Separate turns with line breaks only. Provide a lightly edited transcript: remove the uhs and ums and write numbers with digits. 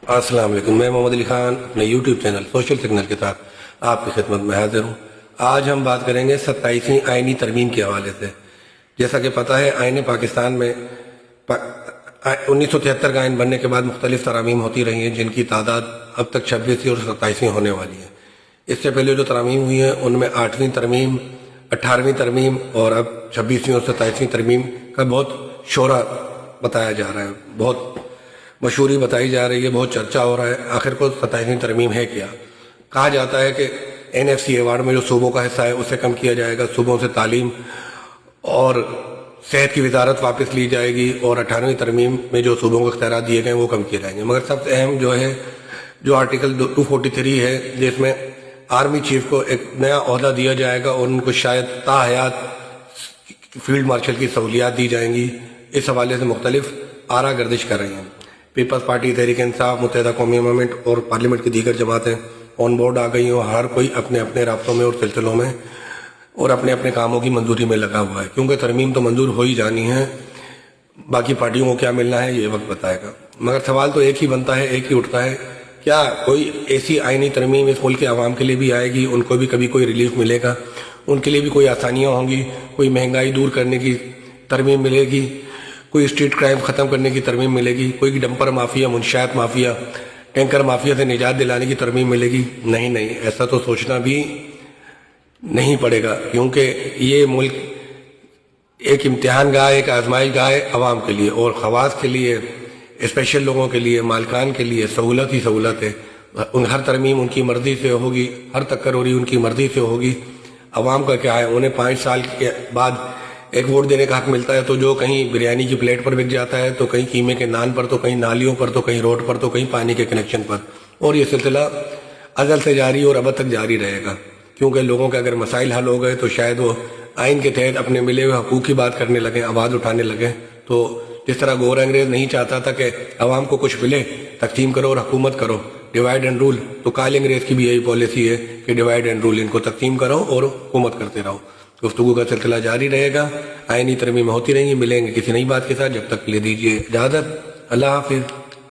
السلام علیکم، میں محمد علی خان اپنے یوٹیوب چینل سوشل سگنل کے ساتھ آپ کی خدمت میں حاضر ہوں۔ آج ہم بات کریں گے 27ویں آئینی ترمیم کے حوالے سے۔ جیسا کہ پتہ ہے، آئین پاکستان میں 1973 کا آئین بننے کے بعد مختلف ترامیم ہوتی رہی ہیں، جن کی تعداد اب تک 26ویں اور 27ویں ہونے والی ہے۔ اس سے پہلے جو ترامیم ہوئی ہیں ان میں 8ویں ترمیم، 18ویں ترمیم اور اب 26ویں اور 27ویں ترمیم کا بہت شورا بتایا جا رہا ہے، بہت مشہوری بتائی جا رہی ہے، بہت چرچا ہو رہا ہے۔ آخر کو 27ویں ترمیم ہے کیا؟ کہا جاتا ہے کہ NFC ایوارڈ میں جو صوبوں کا حصہ ہے اسے کم کیا جائے گا، صوبوں سے تعلیم اور صحت کی وزارت واپس لی جائے گی، اور 18ویں ترمیم میں جو صوبوں کو اختیارات دیے گئے ہیں وہ کم کیے جائیں گے۔ مگر سب سے اہم جو ہے، جو آرٹیکل 243 ہے، جس میں آرمی چیف کو ایک نیا عہدہ دیا جائے گا اور ان کو شاید تا حیات فیلڈ مارشل کی سہولیات دی جائیں گی، اس حوالے سے مختلف آرا گردش کر رہی ہیں۔ پیپلز پارٹی، تحریک انصاف، متحدہ قومی موومنٹ اور پارلیمنٹ کی دیگر جماعتیں آن بورڈ آ گئی ہیں، اور ہر کوئی اپنے اپنے رابطوں میں اور سلسلوں میں اور اپنے اپنے کاموں کی منظوری میں لگا ہوا ہے، کیونکہ ترمیم تو منظور ہو ہی جانی ہے، باقی پارٹیوں کو کیا ملنا ہے یہ وقت بتائے گا۔ مگر سوال تو ایک ہی بنتا ہے، ایک ہی اٹھتا ہے، کیا کوئی ایسی آئینی ترمیم اس ملک کے عوام کے لیے بھی آئے گی؟ ان کو بھی کبھی کوئی ریلیف ملے گا؟ ان کے لیے بھی کوئی آسانیاں ہوں گی؟ کوئی مہنگائی دور کرنے کی ترمیم ملے گی؟ کوئی اسٹریٹ کرائم ختم کرنے کی ترمیم ملے گی؟ کوئی ڈمپر مافیا، منشیات مافیا، ٹینکر مافیا سے نجات دلانے کی ترمیم ملے گی؟ نہیں، ایسا تو سوچنا بھی نہیں پڑے گا، کیونکہ یہ ملک ایک امتحان گاہ، ایک آزمائش گاہ ہے عوام کے لیے، اور خواص کے لیے، اسپیشل لوگوں کے لیے، مالکان کے لیے سہولت ہی سہولت ہے۔ ہر ترمیم ان کی مرضی سے ہوگی، ہر تکروری ان کی مرضی سے ہوگی۔ عوام کا کیا ہے؟ انہیں 5 سال کے بعد ایک ووٹ دینے کا حق ملتا ہے، تو جو کہیں بریانی کی پلیٹ پر بک جاتا ہے، تو کہیں قیمے کے نان پر، تو کہیں نالیوں پر، تو کہیں روڈ پر، تو کہیں پانی کے کنیکشن پر، اور یہ سلسلہ ازل سے جاری اور ابد تک جاری رہے گا، کیونکہ لوگوں کے اگر مسائل حل ہو گئے تو شاید وہ آئین کے تحت اپنے ملے ہوئے حقوق کی بات کرنے لگیں، آواز اٹھانے لگیں۔ تو جس طرح گور انگریز نہیں چاہتا تھا کہ عوام کو کچھ ملے، تقسیم کرو اور حکومت کرو، ڈیوائیڈ اینڈ رول، تو کالے انگریز کی بھی یہی پالیسی ہے کہ ڈیوائیڈ اینڈ رول، ان کو تقسیم کرو اور حکومت کرتے رہو۔ گفتگو کا سلسلہ جاری رہے گا، آئینی ترمیم ہوتی رہیں گی، ملیں گے کسی نئی بات کے ساتھ، جب تک کے لیے دیجیے اجازت، اللہ حافظ۔